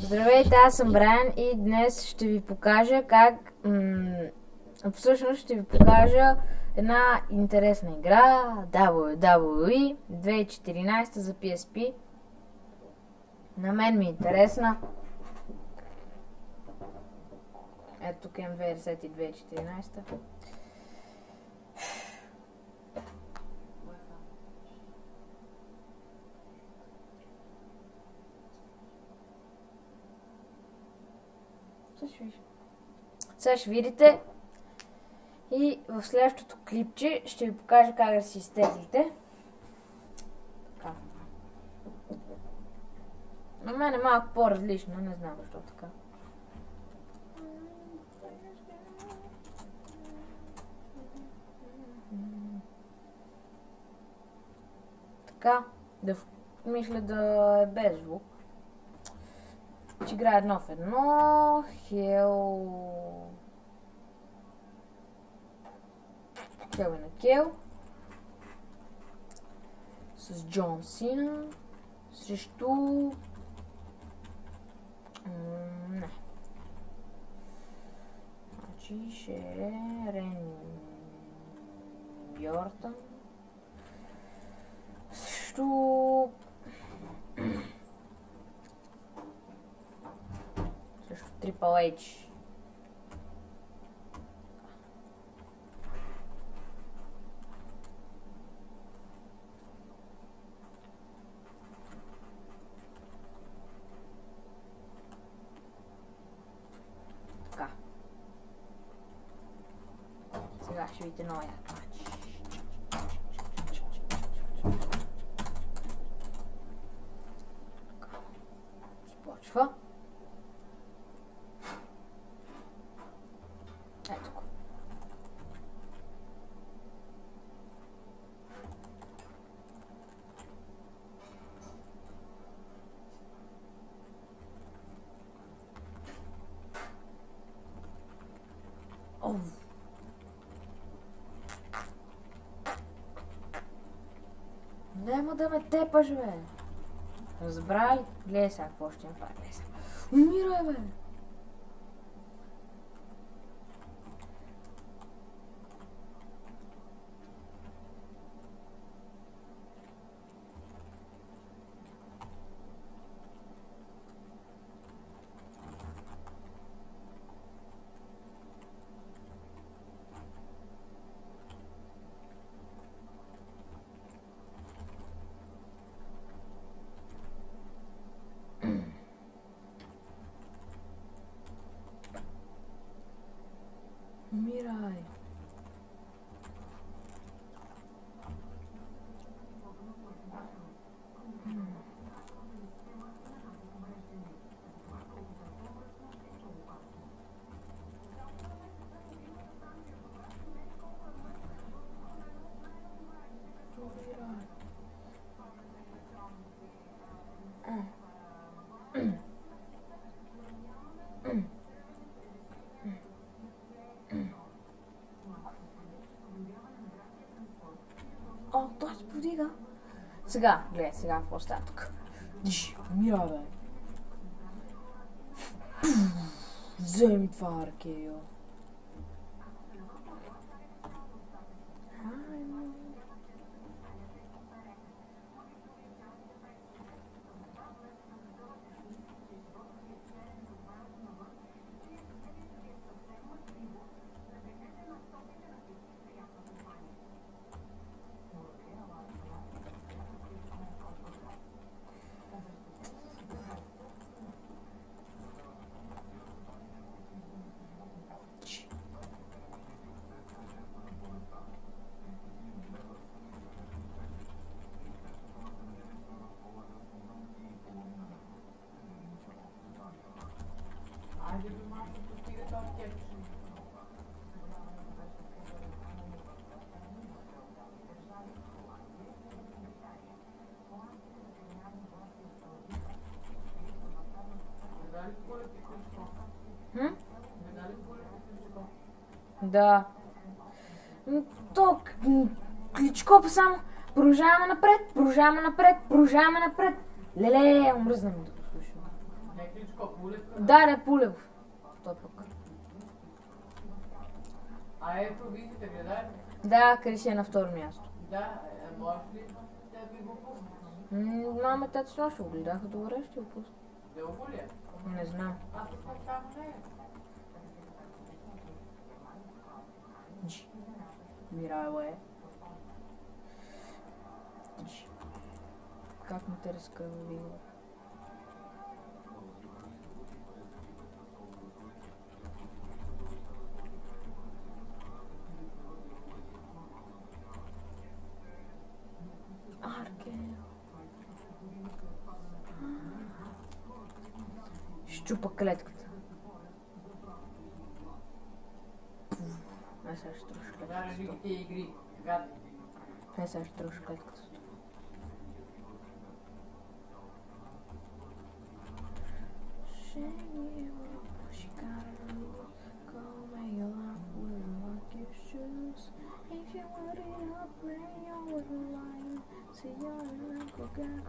Здравейте, аз съм Брайан и днес ще ви покажа как... всъщност ще ви покажа една интересна игра WWE 2014 за PSP. На мен ми е интересна. Ето тук имам 2010 и 2014. Сега ще видите и в следващото клипче ще ви покажа как да си изтеглите. Така. На мен е малко по-различно, не знам защо така. Така, мисля да е без звук. Ще играе едно в едно. Хел и на Кел. С Джон Сина. Срещу... не. Значи ще е Рен Йортън. Срещу... Triple H. Така. Сега ще видите новия матч. Започва. Ето го. Нема да ме тепаш, бе. Разбрали? Гледай сега какво ще направи. Гледай сега. Умирай, бе. Умирай. О, той се повдига. Сега, гледай, сега какво става тук. Мира, бе. Вземи това аркео. Да. То Кличко само продължаваме напред. Леле, омръзна ми да го слушам. Не Кличко, Пулев. Да, Пулев. Той пък. А ето, виждате, гледайте. Да, Криси е на второ място. Да, можеш ли да би го пуснеш? Мама и тата снощи го гледаха, добре ще го пусна. Дълго ли е? Не знам. Аз искам само нея. Мирайло е. Как му те разкръвило? Аркел. Щупа клетката. Сега ще троша клетката. Да, религите игри. Гадни. Сега ще троша клетката.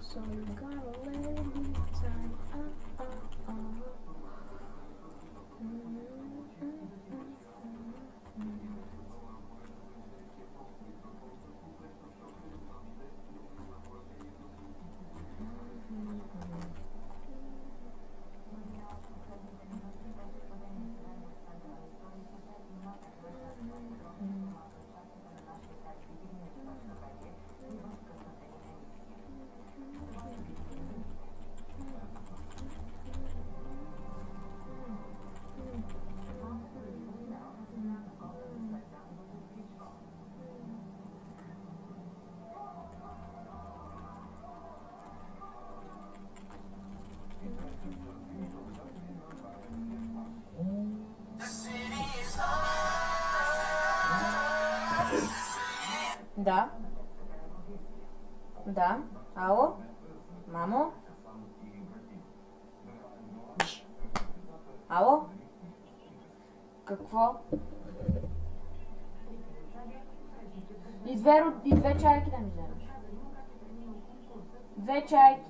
So you gotta let it be time. Да. Да. Ало? Мамо? Ало? Какво? И две чайки да ми вземеш. Две чайки.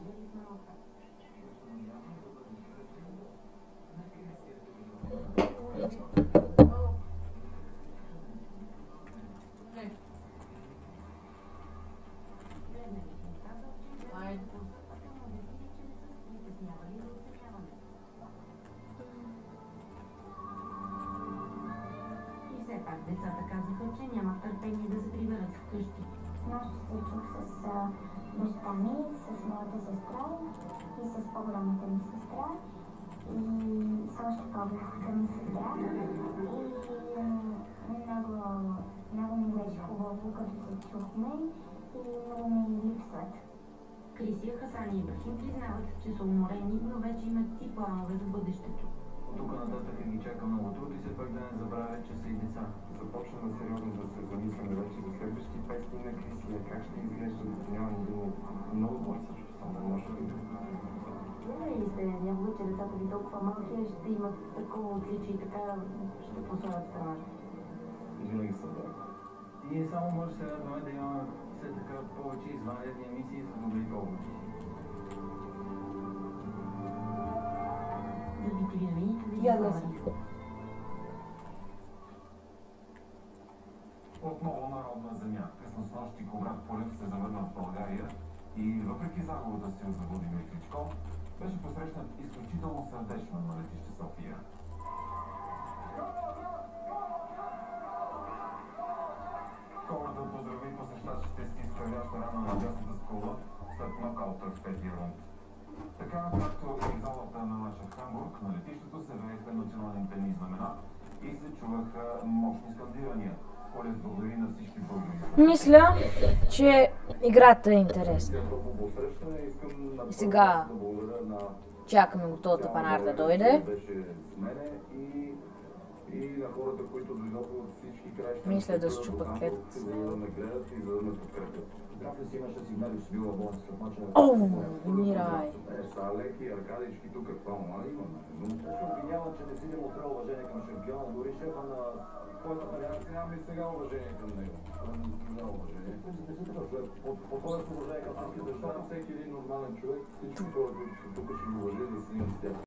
Децата казаха, че нямат търпение да се приберат вкъщи. Нощ се чух с баща ми, с моята сестра и с по-голямата ми сестра и с още по-голямата ми сестра. И много ми беше хубаво, като се чухме и много ми липсват. Крисия, Хасан и Ибрахим признават, че са уморени, но вече имат и планове за бъдещето. Тук нататък ги чака много труд и се пак да не забравя, че са и деца. Започваме сериозно да се замисляме вече за следващи песни на Крисия, как ще изглежда нямам думи. Много бой се чувствам, не може да Гледали сте някога, че децата ви толкова малки ще имат такова отличие и така ще послават страната. винаги са да. И само може се радваме да имаме все така повече извънредни емисии за добри поводи. За битови новините ви Ядосни. Отново народна земя. Късно с нощи, когато Полев се завърна в България и въпреки загубата си от Владимир Кличко, беше посрещнат изключително сърдечно на летище София. Хората поздрави посещащите си с кръвяща рана на дясната скула след нокаута в петия рунд. Така, както и залата на матча в Хамбург, на летището се вееха националните ни знамена и се чуваха мощни скандирания. Полев благодари на всички българи. Мисля, че играта е интересна. И сега чакаме готовата панар да дойде. И на хората, които дойдоха от всички краища. Мисля да счупа клетката. За да ме гледат и за да ме подкрепят. Здрав ли си, имаше сигнали, че била болница след мача? Мирай. Са леки, аркадички тук, какво мали имаме? Но се обвинява, че не си демонстрира уважение към шампиона, дори шефа на който реакция нямаме и сега уважение към него. Това не заслужава уважение. Подходят с уважение към всички, защото всеки един нормален човек, всички хора, които са тук, ще го уважат и си имат с тях.